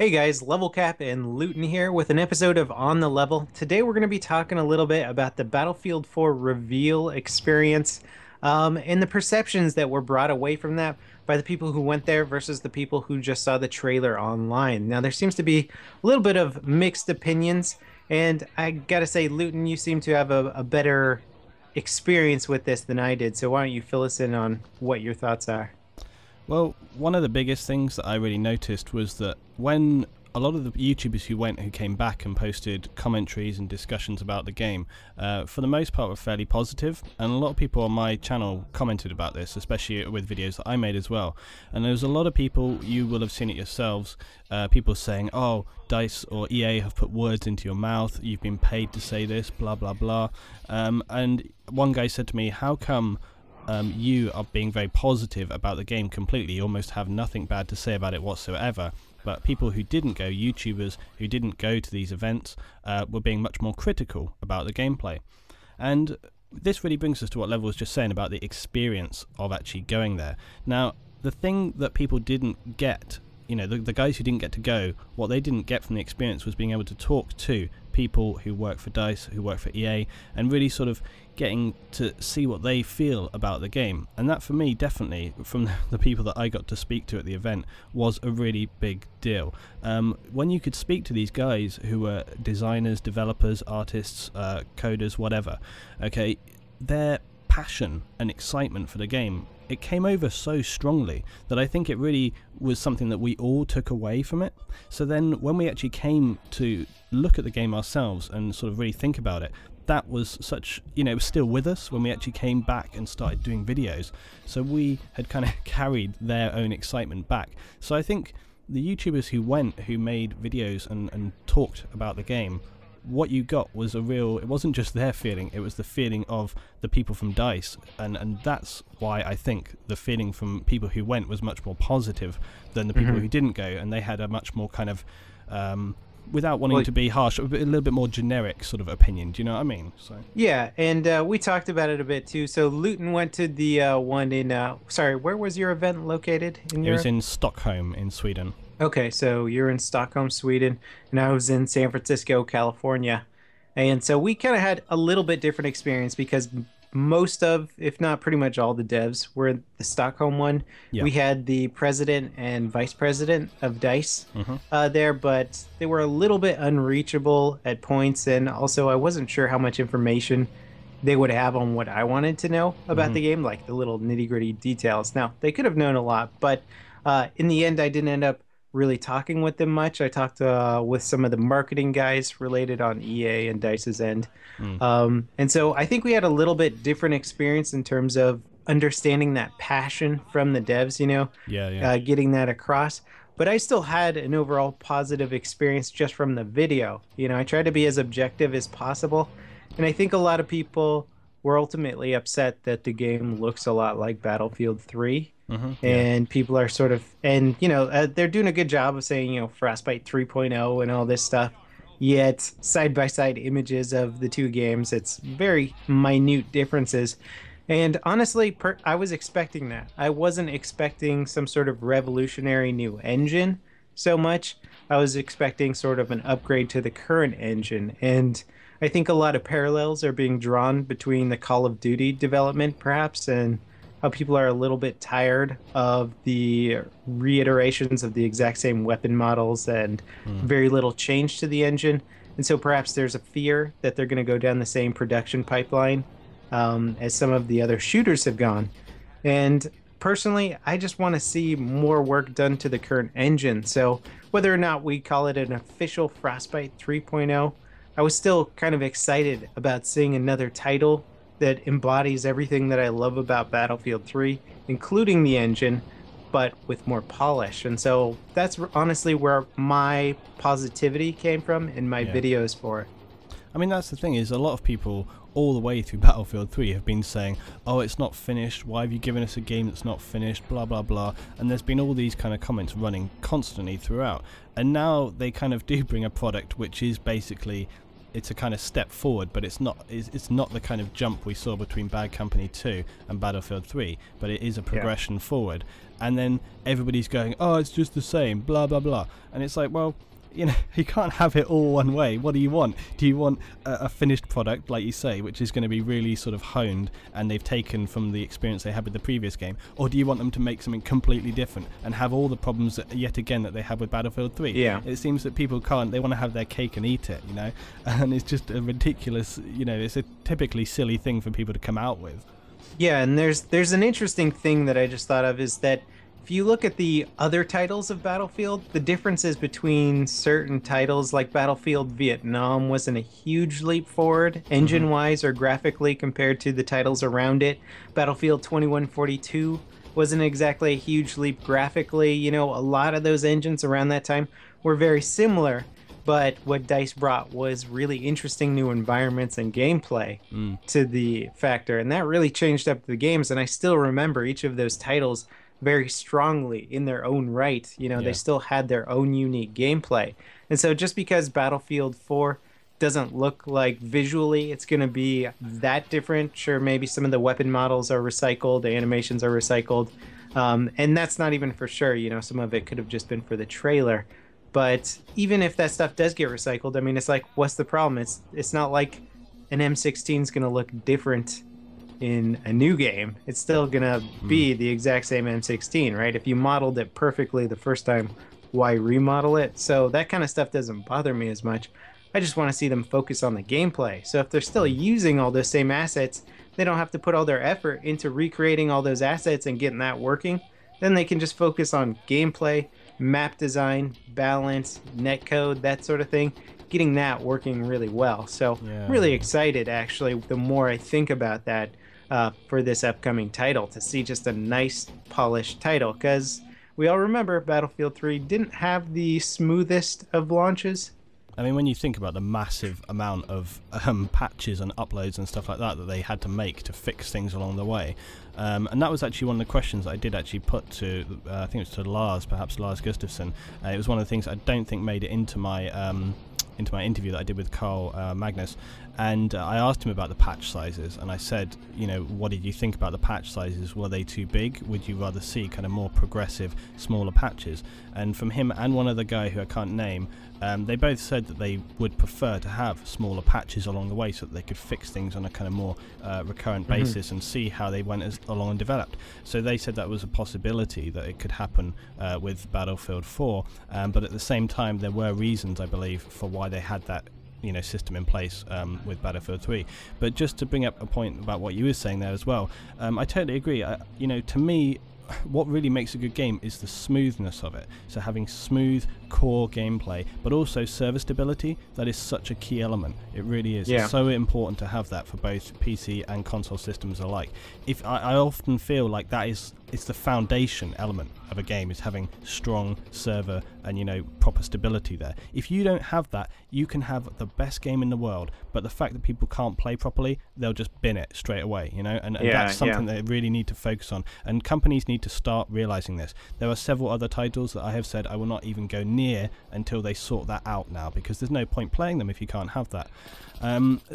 Hey guys, LevelCap and Luetin here with an episode of On the Level. Today we're going to be talking a little bit about the Battlefield 4 reveal experience, and the perceptions that were brought away from that by the people who went there versus the people who just saw the trailer online. Now there seems to be a little bit of mixed opinions, and I gotta say, Luetin, you seem to have a better experience with this than I did, so why don't you fill us in on what your thoughts are? Well, one of the biggest things that I really noticed was that when a lot of the YouTubers who came back and posted commentaries and discussions about the game, for the most part were fairly positive, and a lot of people on my channel commented about this, especially with videos that I made as well. And there's a lot of people, you will have seen it yourselves, people saying, oh, DICE or EA have put words into your mouth, you've been paid to say this, blah blah blah. And one guy said to me, how come you are being very positive about the game completely, you almost have nothing bad to say about it whatsoever, but people who didn't go, YouTubers who didn't go to these events, were being much more critical about the gameplay. And this really brings us to what Level was just saying about the experience of actually going there. Now, the thing that people didn't get, you know, the guys who didn't get to go, what they didn't get from the experience was being able to talk to people who work for DICE, who work for EA, and really sort of getting to see what they feel about the game. And that, for me, definitely, from the people that I got to speak to at the event, was a really big deal. When you could speak to these guys who were designers, developers, artists, coders, whatever, okay, their passion and excitement for the game, it came over so strongly that I think it really was something that we all took away from it. So then when we actually came to look at the game ourselves and sort of really think about it, that was such, you know, it was still with us when we actually came back and started doing videos. So we had kind of carried their own excitement back. So I think the YouTubers who went, who made videos and talked about the game, what you got was a real, it wasn't just their feeling, it was the feeling of the people from DICE, and that's why I think the feeling from people who went was much more positive than the people who didn't go, and they had a much more kind of, without wanting to be harsh, a little bit more generic sort of opinion, do you know what I mean? So Yeah, and we talked about it a bit too. So Luton went to the one in, sorry, where was your event located in it was Europe? in Stockholm in Sweden. Okay, so you're in Stockholm, Sweden, and I was in San Francisco, California. And so we kind of had a little bit different experience because most of, if not pretty much all the devs were in the Stockholm one. Yeah. We had the president and vice president of DICE Hmm. there, but they were a little bit unreachable at points. And also, I wasn't sure how much information they would have on what I wanted to know about the game, like the little nitty-gritty details. Now, they could have known a lot, but in the end, I didn't end up really talking with them much. I talked with some of the marketing guys related on EA and DICE's end. Mm. And so I think we had a little bit different experience in terms of understanding that passion from the devs, Yeah, yeah. getting that across. But I still had an overall positive experience just from the video. I tried to be as objective as possible. And I think a lot of people were ultimately upset that the game looks a lot like Battlefield 3. Yeah. And people are sort of, and they're doing a good job of saying, Frostbite 3.0 and all this stuff. Yet side by side images of the two games, it's very minute differences. And honestly, I was expecting that. I wasn't expecting some sort of revolutionary new engine so much. I was expecting sort of an upgrade to the current engine. And I think a lot of parallels are being drawn between the Call of Duty development, perhaps, and how people are a little bit tired of the reiterations of the exact same weapon models and very little change to the engine. And so perhaps there's a fear that they're going to go down the same production pipeline as some of the other shooters have gone. And personally, I just want to see more work done to the current engine. So whether or not we call it an official Frostbite 3.0, I was still kind of excited about seeing another title that embodies everything that I love about Battlefield 3, including the engine, but with more polish. And so that's honestly where my positivity came from in my videos for it. I mean, that's the thing, is a lot of people all the way through Battlefield 3 have been saying, oh, it's not finished, why have you given us a game that's not finished, blah blah blah, and there's been all these kind of comments running constantly throughout, and now they kind of do bring a product which is basically it's a kind of step forward, but it's not the kind of jump we saw between Bad Company 2 and Battlefield 3, but it is a progression forward. And then everybody's going, oh, it's just the same, blah blah blah, and it's like, well, you know, you can't have it all one way. What do you want? Do you want a finished product, like you say, which is going to be really sort of honed and they've taken from the experience they had with the previous game? Or do you want them to make something completely different and have all the problems that, yet again, that they had with Battlefield 3? Yeah. It seems that people can't. They want to have their cake and eat it, you know? And it's just a ridiculous, you know, it's a typically silly thing for people to come out with. Yeah, and there's an interesting thing that I just thought of, is that if you look at the other titles of Battlefield, the differences between certain titles, like Battlefield Vietnam, wasn't a huge leap forward engine-wise or graphically compared to the titles around it. Battlefield 2142 wasn't exactly a huge leap graphically. You know, a lot of those engines around that time were very similar, but what DICE brought was really interesting new environments and gameplay to the factor, and that really changed up the games. And I still remember each of those titles very strongly in their own right. You know, they still had their own unique gameplay. And so just because Battlefield 4 doesn't look like visually it's going to be that different, sure, maybe some of the weapon models are recycled, the animations are recycled, and that's not even for sure. You know, some of it could have just been for the trailer. But even if that stuff does get recycled, I mean, it's like, what's the problem? It's not like an M16 is going to look different in a new game. It's still gonna be the exact same M16, right? If you modeled it perfectly the first time, why remodel it? So that kind of stuff doesn't bother me as much. I just want to see them focus on the gameplay. So if they're still using all those same assets, they don't have to put all their effort into recreating all those assets and getting that working. Then they can just focus on gameplay, map design, balance, netcode, that sort of thing, getting that working really well. So really excited, actually, the more I think about that, for this upcoming title, to see just a nice polished title, because we all remember Battlefield 3 didn't have the smoothest of launches. I mean, when you think about the massive amount of patches and uploads and stuff like that that they had to make to fix things along the way, and that was actually one of the questions that I did actually put to, I think it was to Lars, perhaps Lars Gustafsson. It was one of the things I don't think made it into my interview that I did with Carl Magnus, and I asked him about the patch sizes, and I said, you know, what did you think about the patch sizes? Were they too big? Would you rather see kind of more progressive, smaller patches? And from him and one other guy who I can't name, they both said that they would prefer to have smaller patches along the way so that they could fix things on a kind of more recurrent basis and see how they went along and developed. So they said that was a possibility that it could happen with Battlefield 4, but at the same time there were reasons, I believe, for why they had that, you know, system in place with Battlefield 3. But just to bring up a point about what you were saying there as well, I totally agree. You know, to me, what really makes a good game is the smoothness of it. So having smooth core gameplay, but also server stability, that is such a key element. It really is. It's so important to have that for both PC and console systems alike. If I often feel like that is, it's the foundation element of a game, is having strong server and, you know, proper stability there. If you don't have that, you can have the best game in the world, but the fact that people can't play properly, they'll just bin it straight away, you know, and that's something they really need to focus on, and companies need to start realizing this. There are several other titles that I have said I will not even go near until they sort that out now, because there's no point playing them if you can't have that.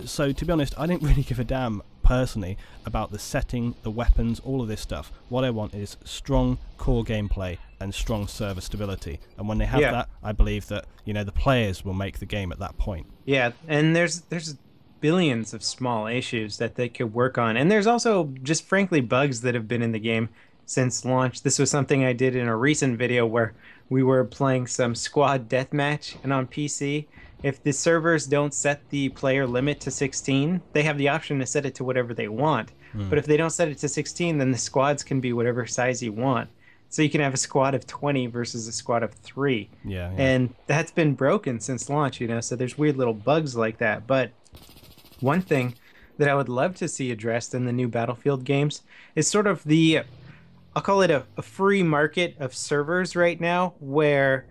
So to be honest, I didn't really give a damn personally about the setting, the weapons, all of this stuff. What I want is strong core gameplay and strong server stability, and when they have that, I believe that, you know, the players will make the game at that point. Yeah, and there's billions of small issues that they could work on, and there's also just frankly bugs that have been in the game since launch. This was something I did in a recent video where we were playing some squad deathmatch, and on PC, if the servers don't set the player limit to 16, they have the option to set it to whatever they want. But if they don't set it to 16, then the squads can be whatever size you want. So you can have a squad of 20 versus a squad of 3. And that's been broken since launch, you know, so there's weird little bugs like that. But one thing that I would love to see addressed in the new Battlefield games is sort of the, I'll call it a free market of servers right now, where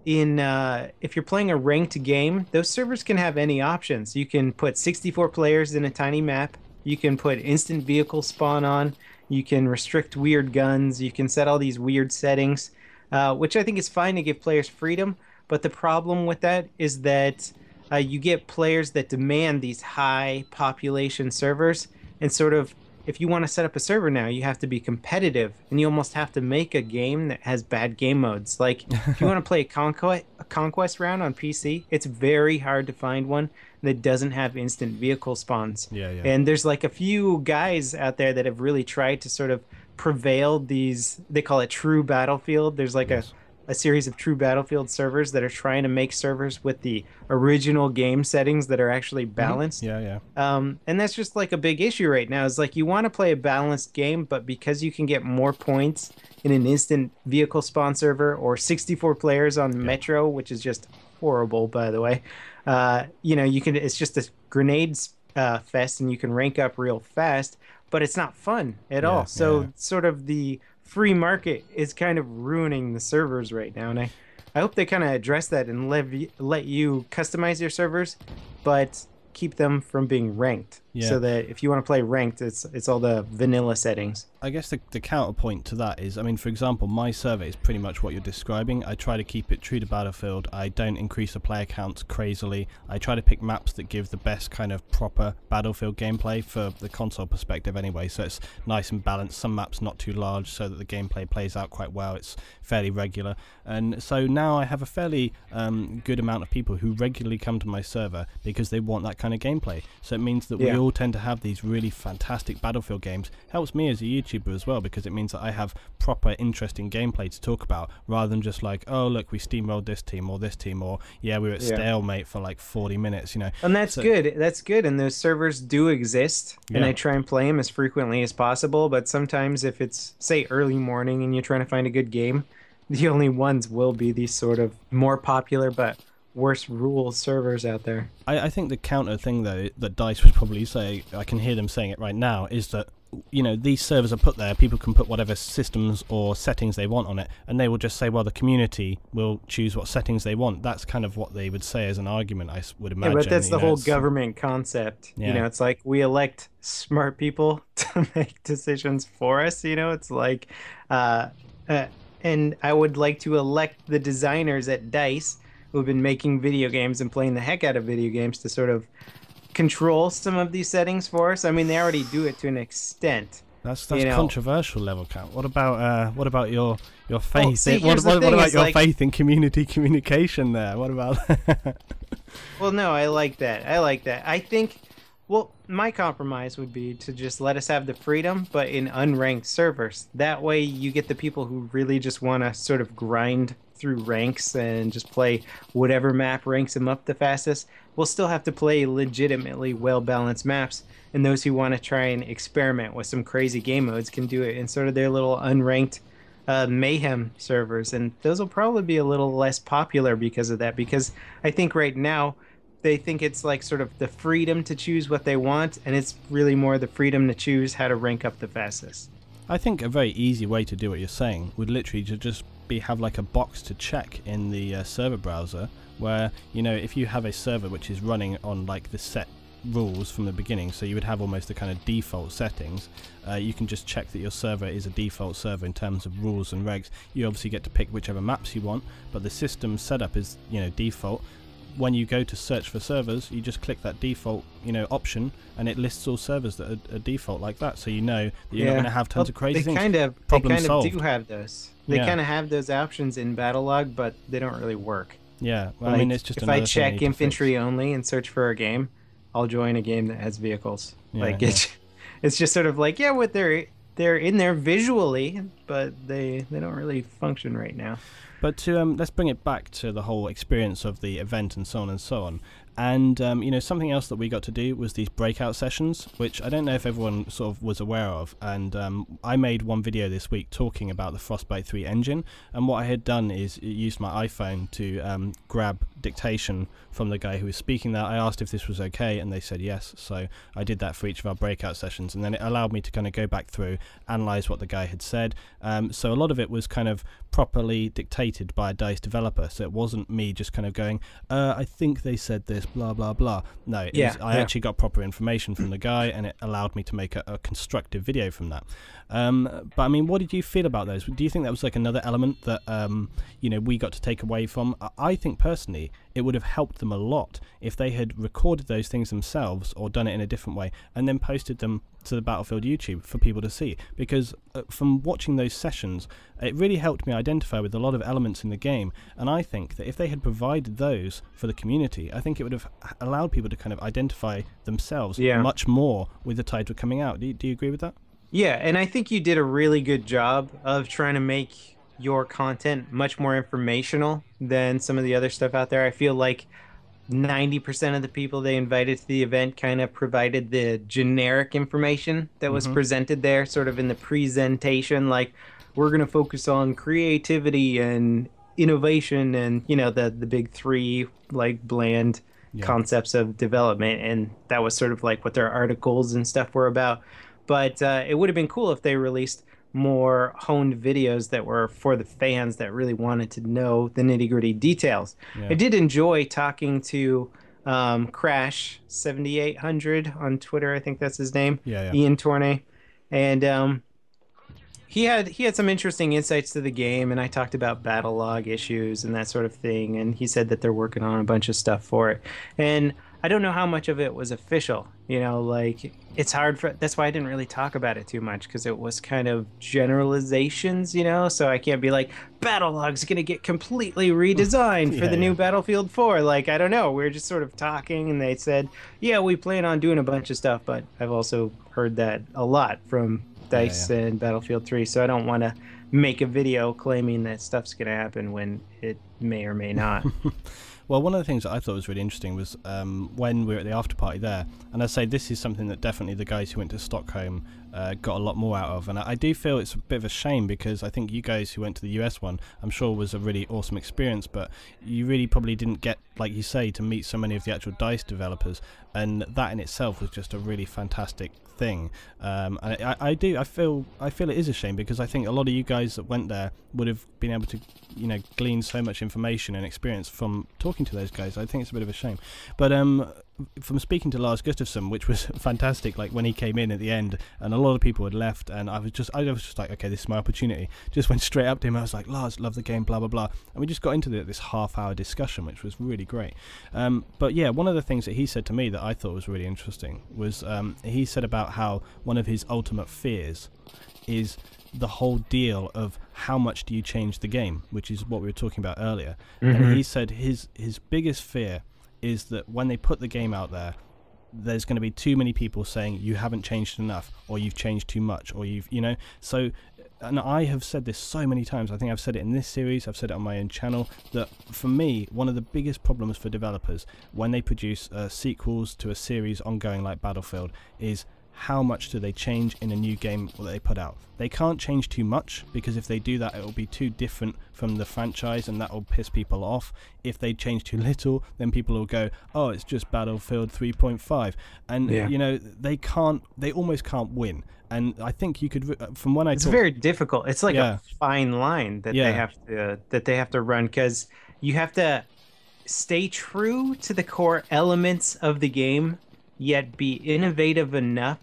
if you're playing a ranked game, those servers can have any options. You can put 64 players in a tiny map. You can put instant vehicle spawn on. You can restrict weird guns. You can set all these weird settings, which I think is fine to give players freedom. But the problem with that is that you get players that demand these high population servers, and sort of if you want to set up a server now, you have to be competitive, and you almost have to make a game that has bad game modes. Like if you want to play a conquest round on PC, it's very hard to find one that doesn't have instant vehicle spawns. Yeah, yeah. And there's like a few guys out there that have really tried to sort of prevail these, they call it true battlefield. There's like Yes. a series of true battlefield servers that are trying to make servers with the original game settings that are actually balanced. Yeah, yeah. And that's just like a big issue right now. Is like you want to play a balanced game, but because you can get more points in an instant vehicle spawn server or 64 players on Yeah. Metro, which is just horrible, by the way. You can. It's just a grenades fest, and you can rank up real fast, but it's not fun at Yeah, all. yeah. So sort of the free market is kind of ruining the servers right now, and I hope they kind of address that and let you customize your servers, but keep them from being ranked. Yeah. So that if you want to play ranked, it's all the vanilla settings. I guess the counterpoint to that is, I mean, for example, my server is pretty much what you're describing. I try to keep it true to Battlefield. I don't increase the player counts crazily. I try to pick maps that give the best kind of proper Battlefield gameplay for the console perspective anyway, so it's nice and balanced. Some maps not too large so that the gameplay plays out quite well. It's fairly regular. And so now I have a fairly good amount of people who regularly come to my server because they want that kind of gameplay. So it means that we all tend to have these really fantastic Battlefield games. Helps me as a YouTuber as well, because it means that I have proper interesting gameplay to talk about, rather than just like, oh look, we steamrolled this team, or yeah, we were at stalemate for like 40 minutes, you know. And that's good. That's good. And those servers do exist, and I try and play them as frequently as possible. But sometimes if it's, say, early morning and you're trying to find a good game, the only ones will be these sort of more popular but worse rule servers out there. I think the counter thing though that DICE would probably say, I can hear them saying it right now, is that, you know, these servers are put there, people can put whatever systems or settings they want on it, and they will just say, well, the community will choose what settings they want. That's kind of what they would say as an argument, I would imagine. Yeah, but that's the whole government concept. Yeah. You know, it's like we elect smart people to make decisions for us. You know, it's like, uh, uh, and I would like to elect the designers at DICE who've been making video games and playing the heck out of video games to sort of control some of these settings for us. I mean, they already do it to an extent. That's controversial, LevelCap. What about your faith? Well, see, what about your like, faith in community communication there? What about Well, no, I like that. I like that. I think, well, my compromise would be to just let us have the freedom, but in unranked servers. That way you get the people who really just want to sort of grind through ranks and just play whatever map ranks them up the fastest. We'll still have to play legitimately well-balanced maps, and those who want to try and experiment with some crazy game modes can do it in sort of their little unranked mayhem servers, and those will probably be a little less popular because of that, because I think right now they think it's like sort of the freedom to choose what they want, and it's really more the freedom to choose how to rank up the fastest. I think a very easy way to do what you're saying would literally to just have like a box to check in the server browser, where, you know, if you have a server which is running on like the set rules from the beginning, so you would have almost the kind of default settings, you can just check that your server is a default server in terms of rules and regs. You obviously get to pick whichever maps you want, but the system setup is, you know, default. When you go to search for servers, you just click that default, you know, option, and it lists all servers that are default like that, so you know that you're not going to have tons of crazy things. They kind of do have those. They kind of have those options in Battlelog, but they don't really work. Yeah, well, like, I mean, it's just if I check infantry only and search for a game, I'll join a game that has vehicles. Yeah, like it's just sort of like, yeah, what they're in there visually, but they don't really function right now. But to let's bring it back to the whole experience of the event and so on and so on. And you know, something else that we got to do was these breakout sessions, which I don't know if everyone sort of was aware of. And I made one video this week talking about the Frostbite 3 engine, and what I had done is used my iPhone to grab dictation from the guy who was speaking there. I asked if this was okay, and they said yes, so I did that for each of our breakout sessions, and then it allowed me to kind of go back through, analyze what the guy had said. So a lot of it was kind of properly dictated by a DICE developer, so it wasn't me just kind of going, I think they said this, blah blah blah. No, I actually got proper information from the guy, and it allowed me to make a constructive video from that. But I mean, what did you feel about those? Do you think that was like another element that you know, we got to take away from? I think personally it would have helped them a lot if they had recorded those things themselves or done it in a different way and then posted them to the Battlefield YouTube for people to see. Because from watching those sessions, it really helped me identify with a lot of elements in the game, and I think that if they had provided those for the community, I think it would have allowed people to kind of identify themselves Yeah. much more with the titles coming out. Do you agree with that? Yeah, and I think you did a really good job of trying to make your content much more informational than some of the other stuff out there. I feel like 90% of the people they invited to the event kind of provided the generic information that was Mm-hmm. presented there, sort of in the presentation, like we're going to focus on creativity and innovation and, the big three like bland Yeah. concepts of development. And that was sort of like what their articles and stuff were about. But it would have been cool if they released more honed videos that were for the fans that really wanted to know the nitty-gritty details. I Yeah. did enjoy talking to Crash 7800 on Twitter. I think that's his name, Yeah. Yeah. Ian Tornay, and he had some interesting insights to the game, and I talked about battle log issues and that sort of thing, and he said that they're working on a bunch of stuff for it. And I don't know how much of it was official, like it's hard for that's why I didn't really talk about it too much because it was kind of generalizations, so I can't be like battle log's gonna get completely redesigned for Yeah. the new Yeah. Battlefield 4. Like, I don't know, we are just sort of talking and they said, yeah, we plan on doing a bunch of stuff, but I've also heard that a lot from Yeah. Dice Yeah. and Battlefield 3, so I don't want to make a video claiming that stuff's going to happen when it may or may not. Well, one of the things that I thought was really interesting was when we were at the after party there, and I say this is something that definitely the guys who went to Stockholm got a lot more out of, and I do feel it's a bit of a shame because I think you guys who went to the US one, I'm sure was a really awesome experience, but you really probably didn't get, like you say, to meet so many of the actual DICE developers, and that in itself was just a really fantastic thing. And I feel it is a shame because I think a lot of you guys that went there would have been able to glean so much information and experience from talking to those guys. I think it's a bit of a shame, but from speaking to Lars Gustafsson, which was fantastic, like when he came in at the end and a lot of people had left, and I was just like, okay, this is my opportunity. Just went straight up to him. I was like, Lars, love the game, blah blah blah, and we just got into this half-hour discussion, which was really great. But yeah, one of the things that he said to me that I thought was really interesting was he said about how one of his ultimate fears is the whole deal of how much do you change the game, which is what we were talking about earlier. And he said his biggest fear is that when they put the game out there, there's going to be too many people saying you haven't changed enough, or you've changed too much, or you've so. And I have said this so many times. I think I've said it in this series, I've said it on my own channel, that for me, one of the biggest problems for developers when they produce sequels to a series ongoing like Battlefield is how much do they change in a new game that they put out. They can't change too much, because if they do that, it will be too different from the franchise, and that will piss people off. If they change too little, then people will go, oh, it's just Battlefield 3.5. And, they almost can't win. And I think you could, from when I It's very difficult. It's like a fine line that they have to run, because you have to stay true to the core elements of the game, yet be innovative enough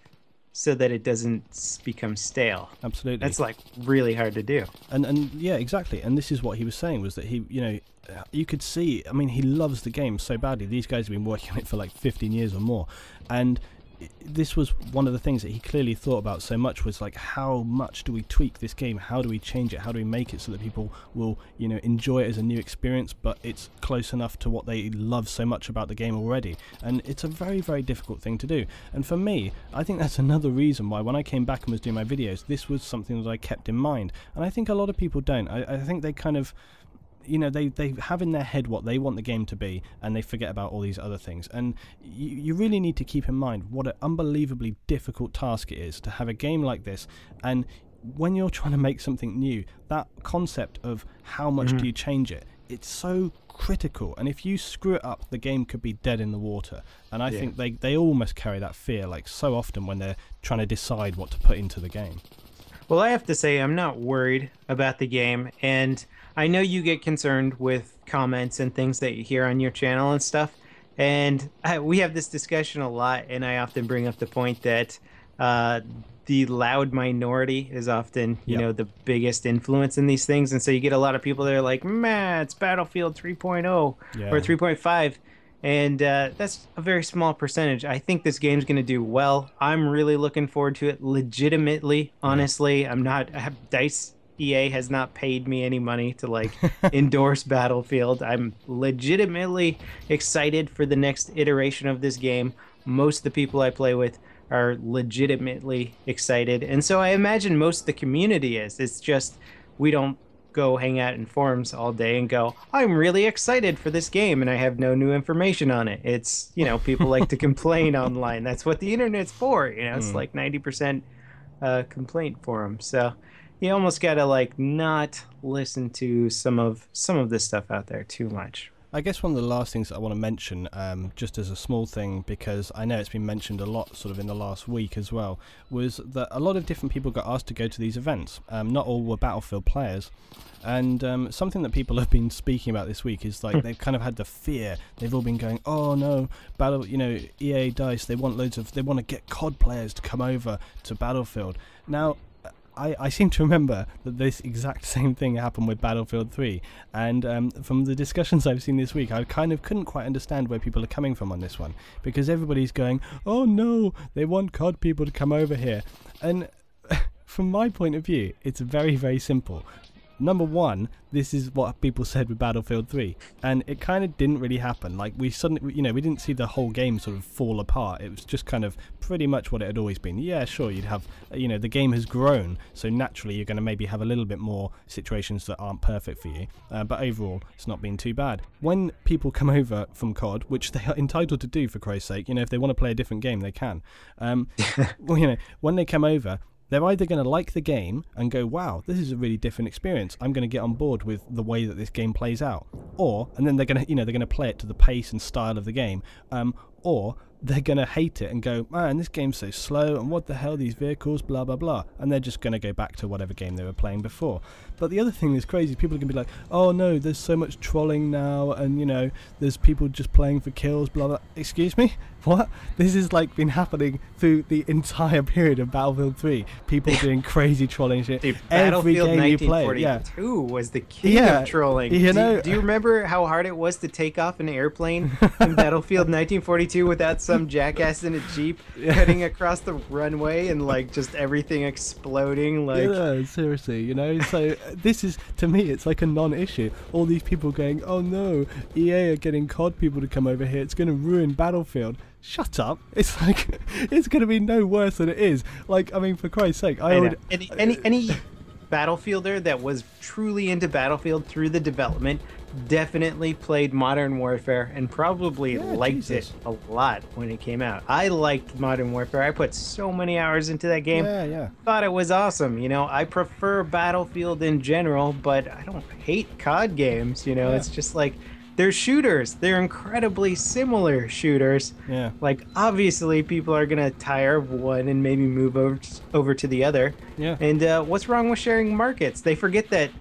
so that it doesn't become stale. Absolutely. That's like really hard to do. And yeah, exactly. And this is what he was saying, was that he, you could see, I mean, he loves the game so badly. These guys have been working on it for like 15 years or more. And this was one of the things that he clearly thought about so much, was like, how much do we tweak this game? How do we change it? How do we make it so that people will, enjoy it as a new experience, but it's close enough to what they love so much about the game already? And it's a very, very difficult thing to do. And for me, I think that's another reason why when I came back and was doing my videos, this was something that I kept in mind. And I think a lot of people don't. I think they kind of, they have in their head what they want the game to be, and they forget about all these other things. And you really need to keep in mind what an unbelievably difficult task it is to have a game like this. And when you're trying to make something new, that concept of how much do you change it, it's so critical. And if you screw it up, the game could be dead in the water. And I think they almost carry that fear, like, so often when they're trying to decide what to put into the game. Well, I have to say, I'm not worried about the game, and I know you get concerned with comments and things that you hear on your channel and stuff, and we have this discussion a lot, and I often bring up the point that the loud minority is often, Yep. the biggest influence in these things. And so you get a lot of people that are like, man, it's Battlefield 3.0 or Yeah. 3.5. And that's a very small percentage. I think this game's going to do well. I'm really looking forward to it legitimately. Yeah. Honestly, Dice EA has not paid me any money to like endorse Battlefield. I'm legitimately excited for the next iteration of this game. Most of the people I play with are legitimately excited. And so I imagine most of the community is. It's just we don't go hang out in forums all day and go, I'm really excited for this game and I have no new information on it. It's, people like to complain online. That's what the internet's for. It's Mm. like 90% complaint forum. So you almost gotta like not listen to some of this stuff out there too much. I guess one of the last things I want to mention, just as a small thing, because I know it's been mentioned a lot sort of in the last week as well, was that a lot of different people got asked to go to these events. Not all were Battlefield players. And something that people have been speaking about this week is like they've kind of had the fear. They've all been going, oh no, EA Dice, they want to get COD players to come over to Battlefield. Now, I seem to remember that this exact same thing happened with Battlefield 3, and from the discussions I've seen this week, I kind of couldn't quite understand where people are coming from on this one, because everybody's going, oh no, they want COD people to come over here, and from my point of view, it's very, very simple. Number one, this is what people said with Battlefield 3, and it kind of didn't really happen. Like, we suddenly, we didn't see the whole game sort of fall apart. It was just kind of pretty much what it had always been. Yeah, sure, you'd have, the game has grown, so naturally you're going to maybe have a little bit more situations that aren't perfect for you, but overall, it's not been too bad. When people come over from COD, which they are entitled to do, for Christ's sake, if they want to play a different game, they can. Well, when they come over, they're either going to like the game and go, wow, this is a really different experience. I'm going to get on board with the way that this game plays out. And then they're going to, they're going to play it to the pace and style of the game. Or they're going to hate it and go, man, this game's so slow, and what the hell, these vehicles, blah, blah, blah. And they're just going to go back to whatever game they were playing before. But the other thing that's crazy, people are going to be like, oh no, there's so much trolling now, and there's people just playing for kills, blah, blah. Excuse me? What? This has like been happening through the entire period of Battlefield 3. People doing crazy trolling shit. Dude, Every Battlefield game you play, 1942 was the king of trolling. You know, do you remember how hard it was to take off an airplane in Battlefield 1942 without some jackass in a Jeep cutting across the runway and like just everything exploding? Like, yeah, seriously, So this is, to me, it's like a non-issue. All these people going, oh no, EA are getting COD people to come over here. It's going to ruin Battlefield. Shut up. It's like, it's going to be no worse than it is. Like, I mean, for Christ's sake, I would... Any Battlefielder that was truly into Battlefield through the development definitely played Modern Warfare and probably liked it a lot when it came out. I liked Modern Warfare. I put so many hours into that game. Yeah. Thought it was awesome. I prefer Battlefield in general, but I don't hate COD games. It's just like, they're shooters. They're incredibly similar shooters. Yeah. Like, obviously, people are going to tire of one and maybe move over to the other. Yeah. And what's wrong with sharing markets? They forget that,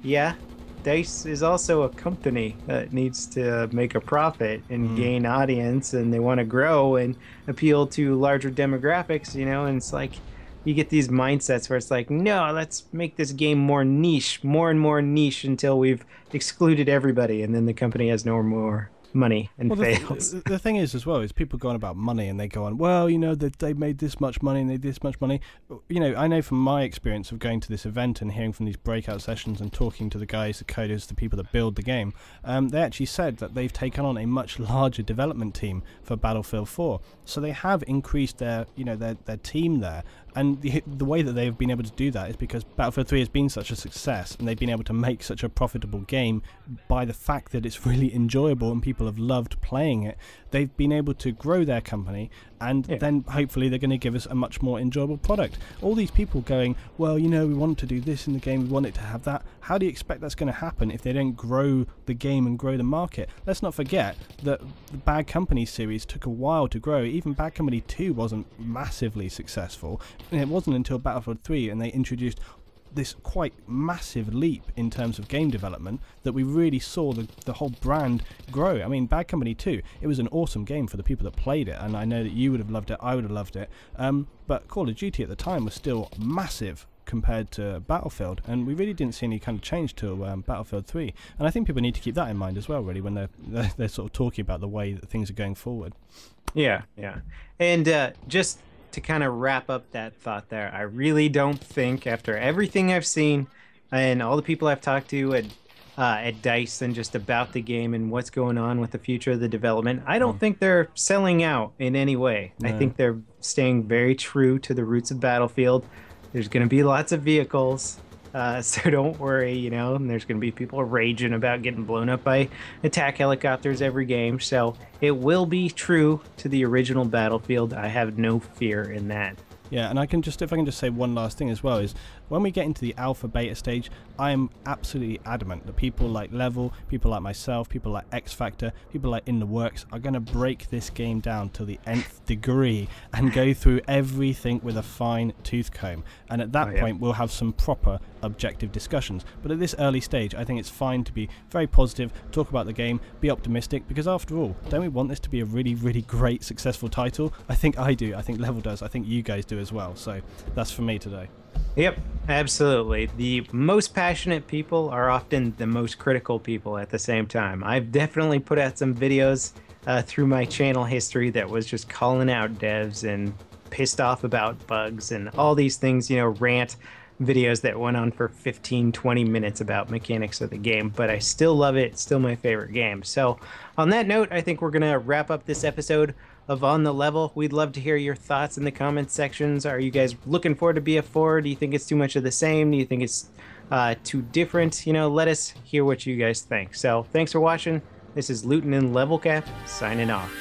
DICE is also a company that needs to make a profit and gain audience, and they want to grow and appeal to larger demographics, and it's like, you get these mindsets where it's like, no, let's make this game more niche, more and more niche until we've excluded everybody, and then the company has no more money and fails. The thing is, as well, is people go on about money and they go on, well, they made this much money and they did this much money. I know from my experience of going to this event and hearing from these breakout sessions and talking to the guys, the coders, the people that build the game, they actually said that they've taken on a much larger development team for Battlefield 4. So they have increased their team there. And the way that they've been able to do that is because Battlefield 3 has been such a success, and they've been able to make such a profitable game by the fact that it's really enjoyable and people have loved playing it. They've been able to grow their company, and then hopefully they're going to give us a much more enjoyable product. All these people going, well, we want to do this in the game, we want it to have that. How do you expect that's going to happen if they don't grow the game and grow the market? Let's not forget that the Bad Company series took a while to grow. Even Bad Company 2 wasn't massively successful. And it wasn't until Battlefield 3 and they introduced this quite massive leap in terms of game development that we really saw the whole brand grow. I mean, Bad Company 2, it was an awesome game for the people that played it, and I know that you would have loved it, I would have loved it, but Call of Duty at the time was still massive compared to Battlefield, and we really didn't see any kind of change to Battlefield 3, and I think people need to keep that in mind as well, really, when they're sort of talking about the way that things are going forward. Yeah, yeah. And just to kind of wrap up that thought there, I really don't think, after everything I've seen and all the people I've talked to at DICE and just about the game and what's going on with the future of the development, I don't think they're selling out in any way. I No. think they're staying very true to the roots of Battlefield. There's going to be lots of vehicles, so don't worry, you know, and there's going to be people raging about getting blown up by attack helicopters every game. So it will be true to the original Battlefield. I have no fear in that. Yeah, and if I can just say one last thing as well, is when we get into the alpha beta stage, I am absolutely adamant that people like Level, people like myself, people like X Factor, people like In The Works are going to break this game down to the nth degree and go through everything with a fine tooth comb. And at that point, we'll have some proper objective discussions. But at this early stage, I think it's fine to be very positive, talk about the game, be optimistic, because after all, don't we want this to be a really, really great, successful title? I think I do. I think Level does. I think you guys do as well. So that's for me today. Yep, absolutely. The most passionate people are often the most critical people at the same time. I've definitely put out some videos through my channel history that was just calling out devs and pissed off about bugs and all these things, you know, rant videos that went on for 15, 20 minutes about mechanics of the game, but I still love it. It's still my favorite game. So on that note, I think we're going to wrap up this episode of On the Level. We'd love to hear your thoughts in the comments sections. Are you guys looking forward to BF4? Do you think it's too much of the same? Do you think it's too different? You know, let us hear what you guys think. So thanks for watching. This is Luetin and LevelCap signing off.